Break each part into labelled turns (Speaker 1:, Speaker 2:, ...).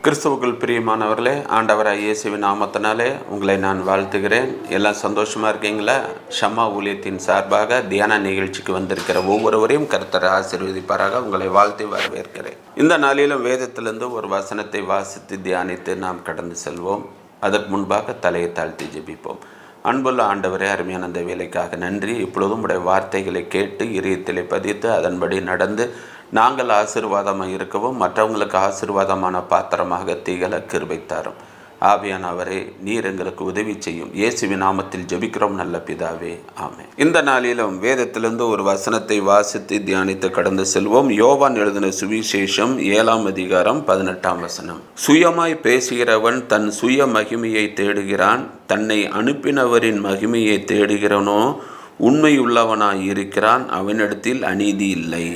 Speaker 1: கிறிஸ்துவுக்குள் பிரியமானவர்களே, ஆண்டவராகிய இயேசுவின் நாமத்தினாலே உங்களை நான் வாழ்த்துகிறேன். எல்லாம் சந்தோஷமாக இருக்கீங்களா? ஷம்மா ஊழியத்தின் சார்பாக தியான நிகழ்ச்சிக்கு வந்திருக்கிற ஒவ்வொருவரையும் கர்த்தர் ஆசீர்வதிப்பாராக உங்களை வாழ்த்தி வரவேற்கிறேன். இந்த நாளிலும் வேதத்திலிருந்து ஒரு வசனத்தை வாசித்து தியானித்து நாம் கடந்து செல்வோம். அதற்கு முன்பாக தலையை தாழ்த்தி ஜெபிப்போம். அன்புள்ள ஆண்டவரே, அருமையான அந்த வேலைக்காக நன்றி. இப்பொழுதும் உடைய வார்த்தைகளை கேட்டு இதயத்திலே பதித்து அதன்படி நடந்து நாங்கள் ஆசீர்வாதமாக இருக்கவும் மற்றவங்களுக்கு ஆசீர்வாதமான பாத்திரமாக திகழ கிருபை தாரும். ஆவியானவரே, நீர் எங்களுக்கு உதவி செய்யும். இயேசுவின் நாமத்தில் ஜெபிக்கிறோம் நல்ல பிதாவே, ஆமென். இந்த நாளிலும் வேதத்திலிருந்து ஒரு வசனத்தை வாசித்து தியானித்து கடந்து செல்வோம். யோவான் எழுதின சுவிசேஷம் 7ஆம் அதிகாரம் 18ஆம் வசனம். சுயமாய் பேசுகிறவன் தன் சுய மகிமையை தேடுகிறான், தன்னை அனுப்பினவரின் மகிமையை தேடுகிறவனோ உண்மையுள்ளவனாய் இருக்கிறான், அவனிடத்தில் அநீதி இல்லை.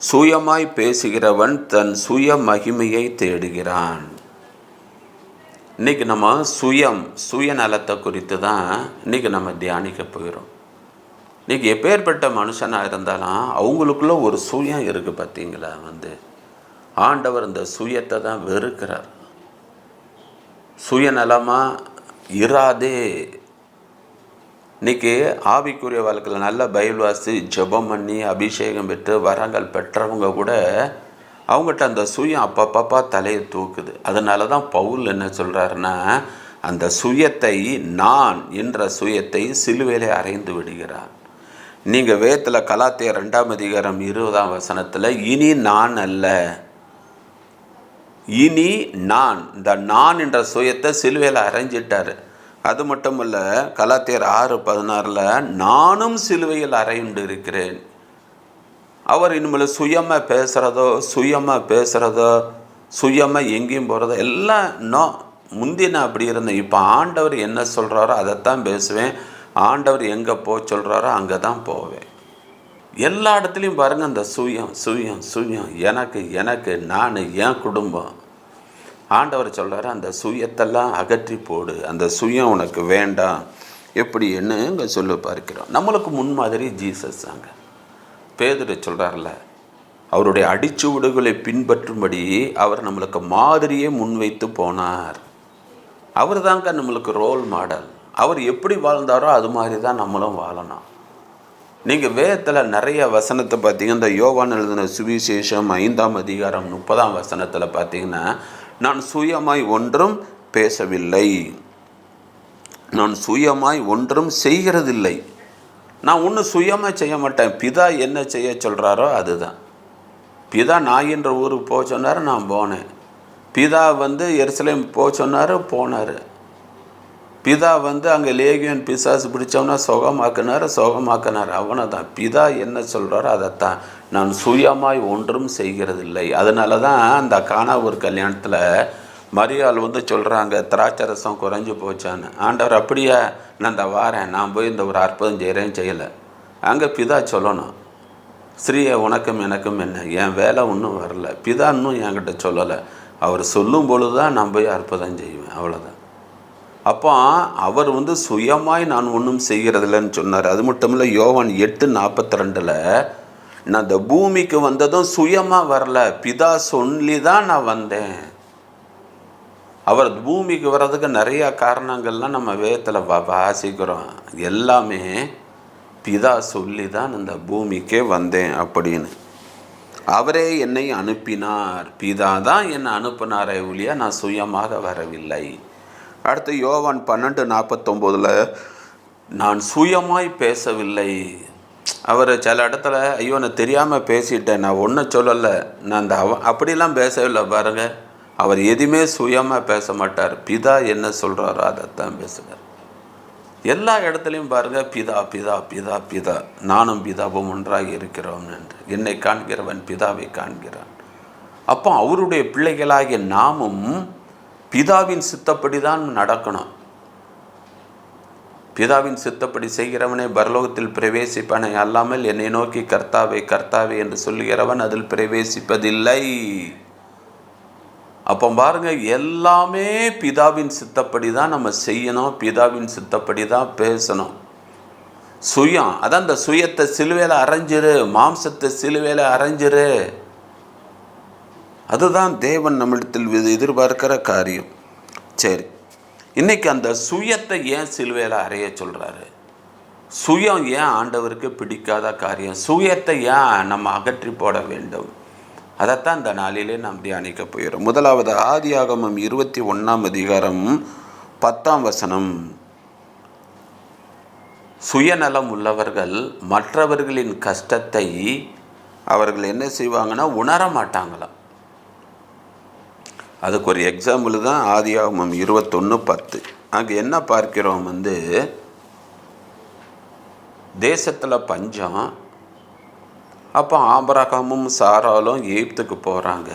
Speaker 1: சுயமாய் பேசுகிறவன் தன் சுய மகிமையை தேடுகிறான். இன்றைக்கி நம்ம சுயநலத்தை குறித்து தான் இன்றைக்கி நம்ம தியானிக்க போகிறோம். இன்றைக்கி எப்பேற்பட்ட மனுஷனாக இருந்தாலும் அவங்களுக்குள்ள ஒரு சுயம் இருக்குது. பார்த்தீங்களா? ஆண்டவர் இந்த சுயத்தை தான் வெறுக்கிறார். சுயநலமாக இராதே. இன்றைக்கி ஆவிக்குரிய வாழ்க்கையில் நல்ல பைபிள் வாசி ஜெபம் பண்ணி அபிஷேகம் பெற்று வரங்கள் பெற்றவங்க கூட அவங்ககிட்ட அந்த சுயம் அப்பப்பப்பா தலையை தூக்குது. அதனால தான் பவுல் என்ன சொல்கிறாருன்னா, அந்த சுயத்தை, நான் என்ற சுயத்தை சிலுவையிலே அறைந்து விடுகிறார். நீங்கள் வேதத்தில் கலாத்தியர் 2ஆம் அதிகாரம் 20ஆம் வசனத்தில் இனி நான் அல்ல, இனி நான், இந்த நான் என்ற சுயத்தை சிலுவையில் அறைஞ்சிட்டார். அது மட்டும் இல்லை, கலாத்தியர் 6:16 நானும் சிலுவையில் அறையுண்டு இருக்கிறேன். அவர் இனிமேல் சுயமாக பேசுகிறதோ சுயமாக எங்கேயும் போகிறதோ எல்லாம் முந்தின அப்படி இருந்தேன். இப்போ ஆண்டவர் என்ன சொல்கிறாரோ அதைத்தான் பேசுவேன். ஆண்டவர் எங்கே சொல்கிறாரோ அங்கே தான் போவேன். எல்லா இடத்துலையும் பாருங்கள், அந்த சுயம் எனக்கு நான், என் குடும்பம். ஆண்டவர் சொல்கிறாரு, அந்த சுயத்தெல்லாம் அகற்றி போடு, அந்த சுயம் உனக்கு வேண்டாம். எப்படின்னு இங்கே சொல்ல பார்க்கிறோம். நம்மளுக்கு முன்மாதிரி ஜீசஸ் தாங்க. பேதுரு சொல்கிறார்ல, அவருடைய அடிச்சுவடுகளை பின்பற்றும்படி அவர் நம்மளுக்கு மாதிரியே முன்வைத்து போனார். அவர் தாங்க நம்மளுக்கு ரோல் மாடல். அவர் எப்படி வாழ்ந்தாரோ அது மாதிரி தான் நம்மளும் வாழணும். நீங்கள் வேதத்தில் நிறைய வசனத்தை பார்த்தீங்கன்னா, இந்த யோவான் எழுதின சுவிசேஷம் 5ஆம் அதிகாரம் 30ஆம் வசனத்தில் பார்த்தீங்கன்னா, நான் சுயமாய் ஒன்றும் பேசவில்லை, நான் சுயமாய் ஒன்றும் செய்கிறதில்லை. நான் ஒன்றும் சுயமாக செய்ய மாட்டேன். பிதா என்ன செய்ய சொல்கிறாரோ அதுதான். பிதா நான் என்ற ஊருக்கு போக சொன்னார், நான் போனேன். பிதா எருசலேம் போக சொன்னார், போனார். பிதா அங்கே லேகியன் பிசாசு பிடிச்சோம்னா சுகமாக்கினார். அவனை தான். பிதா என்ன சொல்கிறாரோ அதைத்தான். நான் சுயமாய் ஒன்றும் செய்கிறதில்லை. அதனால தான் அந்த கானா ஒரு கல்யாணத்தில் மரியாள் சொல்கிறாங்க, திராட்சை ரசம் குறைஞ்சி போச்சான்னு. ஆண்டவர், அப்படியே நான் இந்த வாரேன், நான் போய் இந்த ஒரு அற்புதம் செய்யலை. அங்கே பிதா சொல்லணும், ஸ்ரீயை உனக்கும் எனக்கும் என்ன, என் வேலை இன்னும் வரல, பிதா இன்னும் என்கிட்ட சொல்லலை. அவர் சொல்லும் பொழுது தான் நான் போய் அற்புதம் செய்வேன், அவ்வளோதான். அப்போ அவர் சுயமாய் நான் ஒன்றும் செய்கிறதில்லைன்னு சொன்னார். அது மட்டும் இல்லை, யோவான் 8:42 நான் இந்த பூமிக்கு வந்ததும் சுயமாக வரல, பிதா சொல்லி தான் நான் வந்தேன். அவர் பூமிக்கு வர்றதுக்கு நிறையா காரணங்கள்லாம் நம்ம வேதத்தில் வாசிக்கிறோம். எல்லாமே பிதா சொல்லி தான் இந்த பூமிக்கே வந்தேன் அப்படின்னு. அவரே என்னை அனுப்பினார். பிதா தான் என்னை அனுப்பினாரே ஒழிய நான் சுயமாக வரவில்லை. அடுத்து யோவான் 12:49 நான் சுயமாய் பேசவில்லை. அவர் சில இடத்துல, ஐயோ நான் தெரியாமல் பேசிட்டேன், நான் ஒன்றும் சொல்லலை, நான் அந்த அப்படிலாம் பேசவில்லை. பாருங்கள், அவர் எதுவுமே சுயமாக பேச மாட்டார். பிதா என்ன சொல்கிறாரோ அதைத்தான் பேசுகிறார். எல்லா இடத்துலையும் பாருங்கள், பிதா பிதா பிதா பிதா, நானும் பிதாவும் ஒன்றாக இருக்கிறோம் என்று. என்னை காண்கிறவன் பிதாவை காண்கிறான். அப்போ அவருடைய பிள்ளைகளாகிய நாமும் பிதாவின் சித்தப்படி தான் நடக்கணும். பிதாவின் சித்தப்படி செய்கிறவனே பரலோகத்தில் பிரவேசிப்பானே அல்லாமல் என்னை நோக்கி கர்த்தாவே கர்த்தாவே என்று சொல்லுகிறவன் அதில் பிரவேசிப்பதில்லை. அப்போ பாருங்கள், எல்லாமே பிதாவின் சித்தப்படி தான் நம்ம செய்யணும், பிதாவின் சித்தப்படி தான் பேசணும். சுயம், அதான் அந்த சுயத்தை சிலுவையில் அரைஞ்சிரு, மாம்சத்தை சிலுவையில் அரைஞ்சிரு. அதுதான் தேவன் நம்மிடத்தில் எதிர்பார்க்கிற காரியம். சரி, இன்னைக்கு அந்த சுயத்தை ஏன் சிலுவையில் அறைய சொல்கிறாரு? சுயம் ஏன் ஆண்டவருக்கு பிடிக்காத காரியம்? சுயத்தை ஏன் நம்ம அகற்றி போட வேண்டும்? அதைத்தான் இந்த நாளிலே நாம் தியானிக்க போகிறோம். முதலாவது ஆதியாகமம் 21ஆம் அதிகாரம் 10ஆம் வசனம். சுயநலம் உள்ளவர்கள் மற்றவர்களின் கஷ்டத்தை அவர்கள் என்ன செய்வாங்கன்னா உணர மாட்டாங்களாம். அதுக்கு ஒரு எக்ஸாம்பிள் தான் ஆதியாகமம் 21:10. அங்கே என்ன பார்க்கிறோம், தேசத்தில் பஞ்சம். அப்போ ஆபிரகாமும் சாராலும் எகிப்துக்கு போகிறாங்க.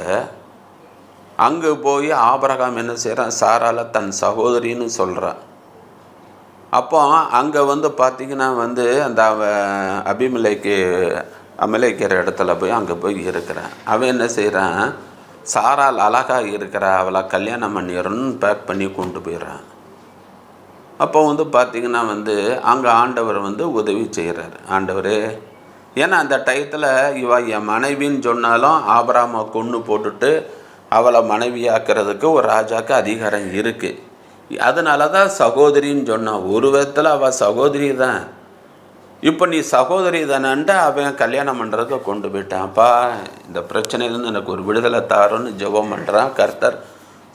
Speaker 1: அங்கே போய் ஆபிரகாம் என்ன செய்கிறான், சாரால தன் சகோதரின்னு சொல்கிறான். அப்போ அங்கே பார்த்திங்கன்னா அந்த அமலேக்கிற இடத்துல போய் அங்கே போய் இருக்கிறான். அவன் என்ன செய்கிறான், சாரால் அழகாக இருக்கிறா, அவளை கல்யாணம் பண்ணிடுறன்னு பேக் பண்ணி கொண்டு போயிடுறான். அப்போ பார்த்திங்கன்னா அங்கே ஆண்டவர் உதவி செய்கிறார். ஆண்டவர் ஏன்னா அந்த டயத்தில் இவ என் மனைவின்னு சொன்னாலும் ஆபிரகாமை கொன்று போட்டுட்டு அவளை மனைவியாக்கிறதுக்கு ஒரு ராஜாவுக்கு அதிகாரம் இருக்குது. அதனால தான் சகோதரின்னு சொன்னான். ஒரு விதத்தில் அவள் சகோதரி தான். இப்போ நீ சகோதரி தானன்ட்டு அவன் கல்யாணம் பண்ணுறதுக்கு கொண்டு போயிட்டான்ப்பா. இந்த பிரச்சனையிலேருந்து எனக்கு ஒரு விடுதலை தாரோன்னு ஜெபம் பண்ணுறான். கர்த்தர்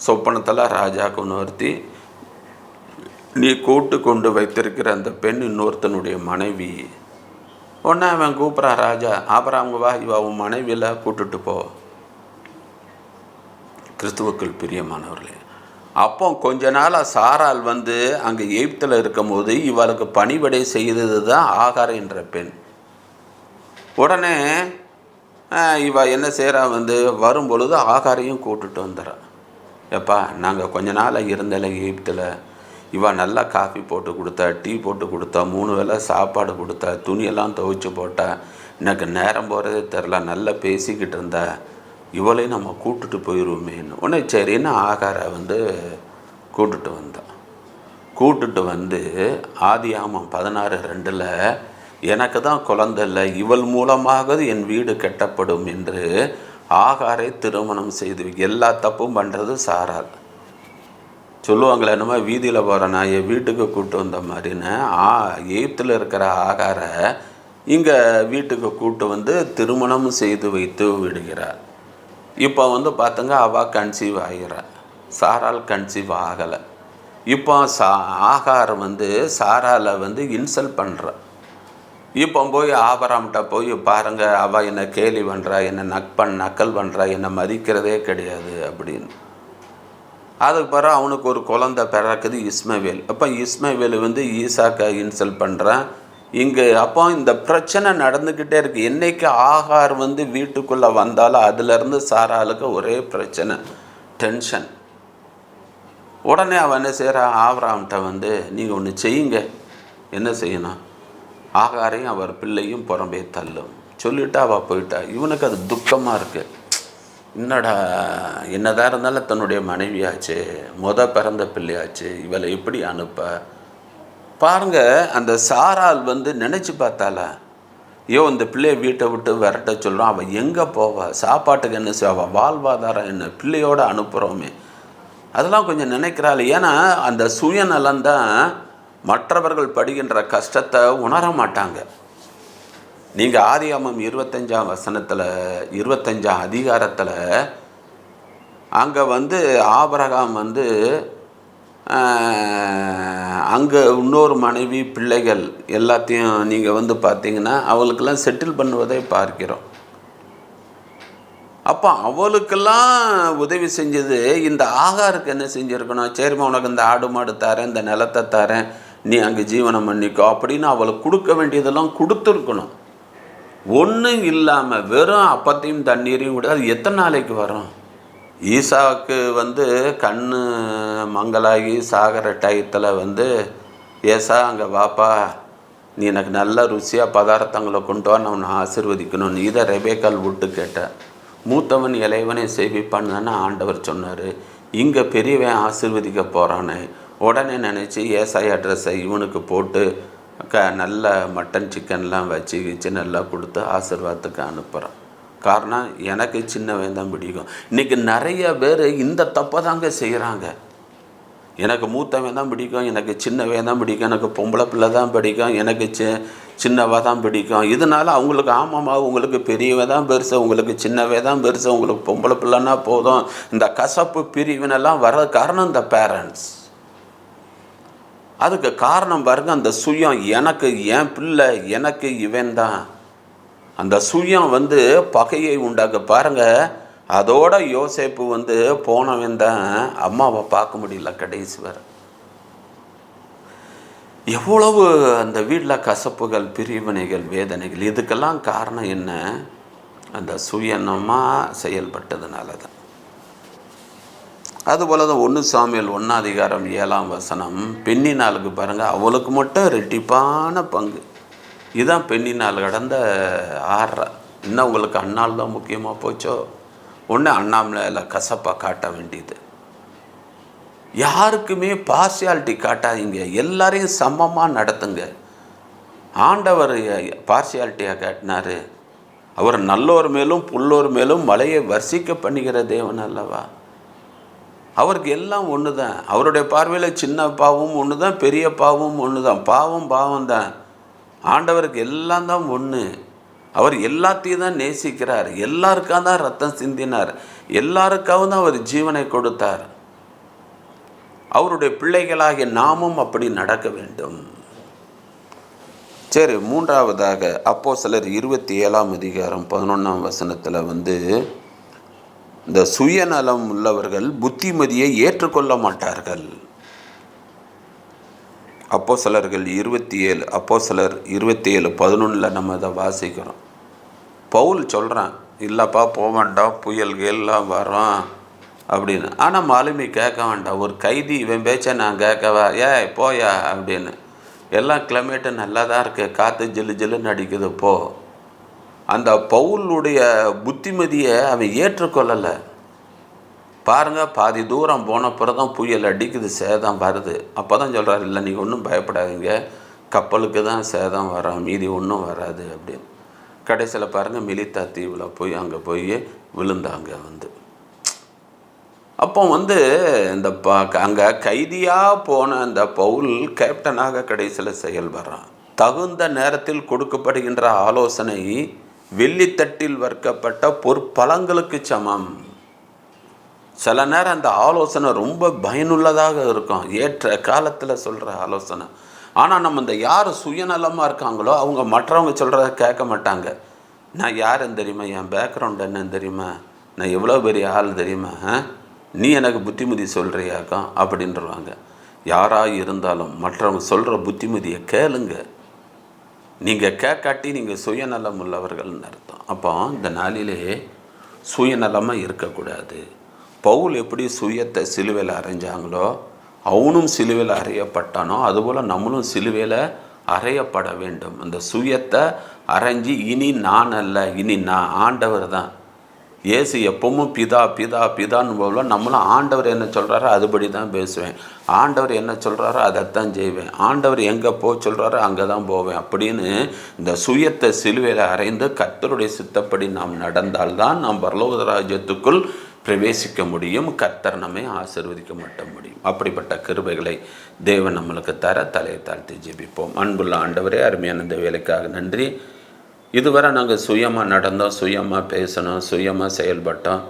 Speaker 1: சொப்பனத்தில் ராஜாவுக்கு உணர்த்தி, நீ கூட்டு கொண்டு வைத்திருக்கிற அந்த பெண் இன்னொருத்தனுடைய மனைவி. உடனே அவன் கூப்பிட்றான், ராஜா ஆபிரகாம் வா, இவ உன் மனைவியில் கூட்டுட்டு போ. கிறிஸ்துவுக்குள் பிரியமானவர்களே, அப்போ கொஞ்ச நாளாக சாரால் அங்கே எகிப்தில் இருக்கும் போது இவளுக்கு பணிவிடை செய்தது தான் ஆகார் என்ற பெண். உடனே இவ என்ன செய்கிறா, வரும்பொழுது ஆகாரையும் கூட்டுட்டு வந்துடுறான். எப்பா நாங்கள் கொஞ்ச நாளாக இருந்தல எகிப்தில், இவ நல்லா காஃபி போட்டு கொடுத்தா, டீ போட்டு கொடுத்தா, 3 வேளை சாப்பாடு கொடுத்தா, துணியெல்லாம் துவைச்சி போட்டா, எனக்கு நேரம் போகிறதே தெரில, நல்லா பேசிக்கிட்டு இருந்தா, இவளையும் நம்ம கூட்டுட்டு போயிடுவோமேன்னு. உடனே சரின்னு ஆகாரை கூட்டுட்டு வந்தான். கூட்டுட்டு ஆதியாகமம் 16:2 எனக்கு தான் குழந்தை இல்லை, இவள் மூலமாக என் வீடு கட்டப்படும் என்று ஆகாரை திருமணம் செய்து. எல்லா தப்பும் பண்ணுறது சாரால். சொல்லுவாங்களே என்னமோ வீதியில் போகிறேன்னா என் வீட்டுக்கு கூப்பிட்டு வந்த மாதிரின்னு எகிப்தில் இருக்கிற ஆகாரை இங்கே வீட்டுக்கு கூப்பிட்டு திருமணம் செய்து வைத்து விடுகிறார். இப்போ பார்த்துங்க அவள் கன்சீவ் ஆகிறாள், சாரால் கன்சீவ் ஆகலை. இப்போ ஆகார் சாராலை இன்சல்ட் பண்ணுறா. இப்போ போய் ஆபிரகாம்கிட்ட போய் பாருங்கள், அவள் என்னை கேலி பண்ணுறா, என்னை நக்கல் பண்ணுறா, என்னை மதிக்கிறதே கிடையாது அப்படின்னு. அதுக்கு பிறகு அவனுக்கு ஒரு குழந்தை பிறக்குது, இஸ்மவேல். அப்போ இஸ்மவேல் ஈசாக்கை இன்சல்ட் பண்ணுறான் இங்கே. அப்போ இந்த பிரச்சனை நடந்துக்கிட்டே இருக்குது. என்றைக்கு ஆகார் வீட்டுக்குள்ளே வந்தாலும் அதுலேருந்து சாராளுக்கு ஒரே பிரச்சனை, டென்ஷன். உடனே அவன் என்ன செய்கிறான், ஆபிரகாம்கிட்ட நீங்கள் ஒன்று செய்யுங்க. என்ன செய்யணும், ஆகாரையும் அவர் பிள்ளையும் புறம்பே தள்ளும் சொல்லிவிட்டு அவள் போயிட்டா. இவனுக்கு அது துக்கமாக இருக்குது. என்னடா என்னதான் இருந்தாலும் தன்னுடைய மனைவியாச்சு, பிறந்த பிள்ளையாச்சு, இவளை எப்படி அனுப்ப பாருங்கள். அந்த சாரால் நினச்சி பார்த்தாளா, ஐயோ இந்த பிள்ளையை வீட்டை விட்டு விரட்ட சொல்கிறோம், அவள் எங்கே போவா, சாப்பாட்டுக்கு என்ன செய்வா, வாழ்வாதாரம் என்ன, பிள்ளையோடு அனுப்புகிறோமே, அதெல்லாம் கொஞ்சம் நினைக்கிறாள். ஏன்னா அந்த சுயநலம்தான் மற்றவர்கள் படுகின்ற கஷ்டத்தை உணர மாட்டாங்க. நீங்கள் ஆதியாகமம் 25ஆம் வசனத்தில் 25ஆம் அதிகாரத்தில் அங்கே ஆபிரகாம் அங்கே இன்னொரு மனைவி பிள்ளைகள் எல்லாத்தையும் நீங்கள் பார்த்தீங்கன்னா அவளுக்கெல்லாம் செட்டில் பண்ணுவதை பார்க்கிறோம். அப்போ அவளுக்கெல்லாம் உதவி செஞ்சது இந்த ஆகாருக்கு என்ன செஞ்சுருக்கணும், சரிம்மா உனக்கு இந்த ஆடு மாடு தரேன், இந்த நிலத்தை தரேன், நீ அங்கே ஜீவனம் பண்ணிக்கோ அப்படின்னு அவளுக்கு கொடுக்க வேண்டியதெல்லாம் கொடுத்துருக்கணும். ஒன்றும் இல்லாமல் வெறும் அப்பத்தையும் தண்ணீரையும் கூட அது எத்தனை நாளைக்கு வரும்? ஈசாவுக்கு கண் மங்களாகி சாகிற டயத்தில் ஏசா அங்கே வாப்பா, நீ எனக்கு நல்ல ருசியாக பதார்த்தங்களை கொண்டு வா, நான் உன்னை ஆசீர்வதிக்கணும், நீ இதை ரெபேக்கால் விட்டு கேட்ட. மூத்தவன் இளையவனை சேவிப்பான்னு தானே ஆண்டவர் சொன்னார். இங்கே பெரியவன் ஆசீர்வதிக்க போகிறானே. உடனே நினச்சி ஏசாய் அட்ரஸை இவனுக்கு போட்டு நல்ல மட்டன் சிக்கன்லாம் வச்சு நல்லா கொடுத்து ஆசீர்வாதத்துக்கு அனுப்புகிறான். காரணம் எனக்கு சின்னவன் தான் பிடிக்கும். இன்றைக்கி நிறைய பேர் இந்த தப்பை தாங்க செய்கிறாங்க. எனக்கு மூத்தவன் தான் பிடிக்கும், எனக்கு சின்னவன் தான் பிடிக்கும், எனக்கு பொம்பளை பிள்ளை தான் பிடிக்கும், எனக்கு சின்னவ தான் பிடிக்கும். இதனால் அவங்களுக்கு ஆமாம்மா உங்களுக்கு பெரியவ தான் பெருசு, உங்களுக்கு சின்னவே தான் பெருசு, உங்களுக்கு பொம்பளை பிள்ளைன்னா போதும். இந்த கசப்பு பிரிவினெல்லாம் வர்றது காரணம் இந்த பேரண்ட்ஸ். அதுக்கு காரணம் பாருங்க, அந்த சுயம். எனக்கு என் பிள்ளை, எனக்கு இவன் தான். அந்த சுயம் பகையை உண்டாக்க பாருங்க. அதோட யோசேப்பு போனவன் தான் அம்மாவை பார்க்க முடியல கடைசி வரை. எவ்வளவு அந்த வீட்டில் கசப்புகள், பிரிவினைகள், வேதனைகள். இதுக்கெல்லாம் காரணம் என்ன? அந்த சுயநமாக செயல்பட்டதுனால தான். அதுபோல தான் 1 சாமுவேல் 1:7 பெண்ணினாளுக்கு பாருங்கள், அவளுக்கு மட்டும் ரெட்டிப்பான பங்கு. இதுதான் பெண்ணினால் கடந்த 6. இன்னும் உங்களுக்கு அண்ணால் தான் முக்கியமாக போச்சோ? ஒன்று அண்ணாமலை கசப்பாக காட்ட வேண்டியது. யாருக்குமே பார்சியாலிட்டி காட்டாதீங்க, எல்லாரையும் சமமாக நடத்துங்க. ஆண்டவர் பார்சியாலிட்டியாக காட்டினார். அவர் நல்லோர் மேலும் புல்லோர் மேலும் மலையை வர்ஷிக்க பண்ணுகிற தேவன் அல்லவா? அவருக்கு எல்லாம் ஒன்று தான். அவருடைய பார்வையில் சின்ன பாவம் ஒன்று தான், பெரிய பாவம் ஒன்று தான். பாவம் தான். ஆண்டவருக்கு எல்லாம் தான் ஒன்று. அவர் எல்லாத்தையும் தான் நேசிக்கிறார். எல்லாருக்காக தான் ரத்தம் சிந்தினார். எல்லாருக்காகவும் தான் அவர் ஜீவனை கொடுத்தார். அவருடைய பிள்ளைகளாகிய நாமும் அப்படி நடக்க வேண்டும். சரி, 3வதாக அப்போஸ்தலர் 27:11 இந்த சுயநலம் உள்ளவர்கள் புத்திமதியை ஏற்றுக்கொள்ள மாட்டார்கள். அப்போஸ்தலர் 27:11 நம்ம அதை வாசிக்கிறோம். பவுல் சொல்கிறான், இல்லைப்பா போக வேண்டாம், புயல்கள்லாம் வரோம் அப்படின்னு. ஆனால் மாலுமி கேட்க வேண்டாம். ஒரு கைதி இவன் பேச்சை நான் கேட்கவா? போயா அப்படின்னு. எல்லாம் கிளைமேட்டு நல்லா தான் இருக்குது, காற்று ஜில்லு ஜில்லுன்னு அடிக்குது போ. அந்த பவுலுடைய புத்திமதியை அவன் ஏற்றுக்கொள்ளலை. பாருங்கள், பாதி தூரம் போன பிறகு தான் புயல் அடிக்குது, சேதம் வருது. அப்போ தான் சொல்கிறார், இல்லை நீங்கள் ஒன்றும் பயப்படாதீங்க, கப்பலுக்கு தான் சேதம் வரும், மீதி ஒன்றும் வராது அப்படின்னு. கடைசியில் பாருங்கள், மிலித்தா தீவில் போய் அங்கே போய் விழுந்தாங்க. அப்போ இந்த அங்கே கைதியாக போன அந்த பவுல் கேப்டனாக கடைசியில் செயல்படுறான். தகுந்த நேரத்தில் கொடுக்கப்படுகின்ற ஆலோசனை வெள்ளித்தட்டில் வர்க்கப்பட்ட பொற்பழங்களுக்கு சமம். சில நேரம் அந்த ஆலோசனை ரொம்ப பயனுள்ளதாக இருக்கும், ஏற்ற காலத்தில் சொல்கிற ஆலோசனை. ஆனால் நம்ம இந்த யார் சுயநலமாக இருக்காங்களோ அவங்க மற்றவங்க சொல்கிறத கேட்க மாட்டாங்க. நான் யாருன்னு தெரியுமா? என் பேக்ரவுண்ட் என்னன்னு தெரியுமா? நான் எவ்வளோ பெரிய ஆள் தெரியுமா? நீ எனக்கு புத்திமதி சொல்கிறியாக்கம் அப்படின்றவாங்க. யாராக இருந்தாலும் மற்றவங்க சொல்கிற புத்திமதியை கேளுங்க. நீங்கள் கேட்காட்டி நீங்கள் சுயநலம் உள்ளவர்கள்னு அர்த்தம். அப்போ இந்த நாளிலே சுயநலமாக இருக்கக்கூடாது. பவுல் எப்படி சுயத்தை சிலுவையில் அறைஞ்சாங்களோ, அவனும் சிலுவையில் அறையப்பட்டானோ, அதுபோல் நம்மளும் சிலுவையில் அறையப்பட வேண்டும். அந்த சுயத்தை அரைஞ்சி இனி நான் அல்ல, இனி நான், ஆண்டவர் தான். இயேசு எப்பவும் பிதா பிதா பிதான்னு போல நம்மளும் ஆண்டவர் என்ன சொல்கிறாரோ அதுபடி தான் பேசுவேன், ஆண்டவர் என்ன சொல்கிறாரோ அதைத்தான் செய்வேன், ஆண்டவர் எங்கே போக சொல்கிறாரோ அங்கே தான் போவேன் அப்படின்னு இந்த சுயத்தை சிலுவையில் அறைந்து கர்த்தருடைய சித்தப்படி நாம் நடந்தால்தான் நாம் பரலோக ராஜ்யத்துக்குள் பிரவேசிக்க முடியும். கர்த்தர் நம்மை ஆசீர்வதிக்க மட்டும் முடியும். அப்படிப்பட்ட கிருபைகளை தேவன் நம்மளுக்கு தர தலையை தாழ்த்தி ஜெபிப்போம். அன்புள்ள ஆண்டவரே, அருமையான இந்த வேலைக்காக நன்றி. இதுவரை நாங்கள் சுயமாக நடந்தோம், சுயமாக பேசணும், சுயமாக செயல்பட்டோம்.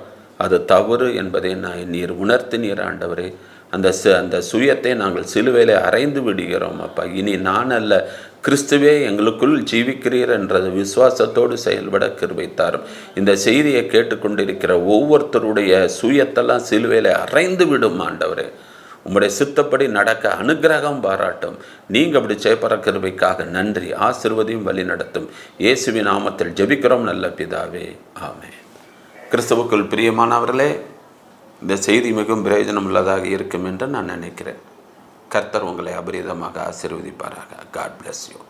Speaker 1: அது தவறு என்பதை நீர் உணர்த்தினீர் ஆண்டவரே. அந்த சுயத்தை நாங்கள் சிலுவையில் அறைந்து விடுகிறோம் அப்பா. இனி நான் அல்ல, கிறிஸ்துவே எங்களுக்குள் ஜீவிக்கிறீர் என்றது விசுவாசத்தோடு செயல்பட கிருபை தாரும். இந்த செய்தியை கேட்டுக்கொண்டிருக்கிற ஒவ்வொருத்தருடைய சுயத்தெல்லாம் சிலுவையில் அறைந்து விடும் ஆண்டவரே. உம்முடைய சித்தப்படி நடக்க அனுக்கிரகம் பாராட்டும். நீங்கள் அப்படி செய்யப்படுற கிருபைக்காக நன்றி. ஆசீர்வதியும் வழி நடத்தும். இயேசுவின் நாமத்தில் ஜெபிக்கிறோம் நல்ல பிதாவே, ஆமென். கிறிஸ்துவுக்குள் பிரியமானவர்களே, இந்த செய்தி மிகவும் பிரயோஜனம் உள்ளதாக இருக்கும் என்று நான் நினைக்கிறேன். கர்த்தர் உங்களை அபரிதமாக ஆசீர்வதிப்பாராக. God bless you.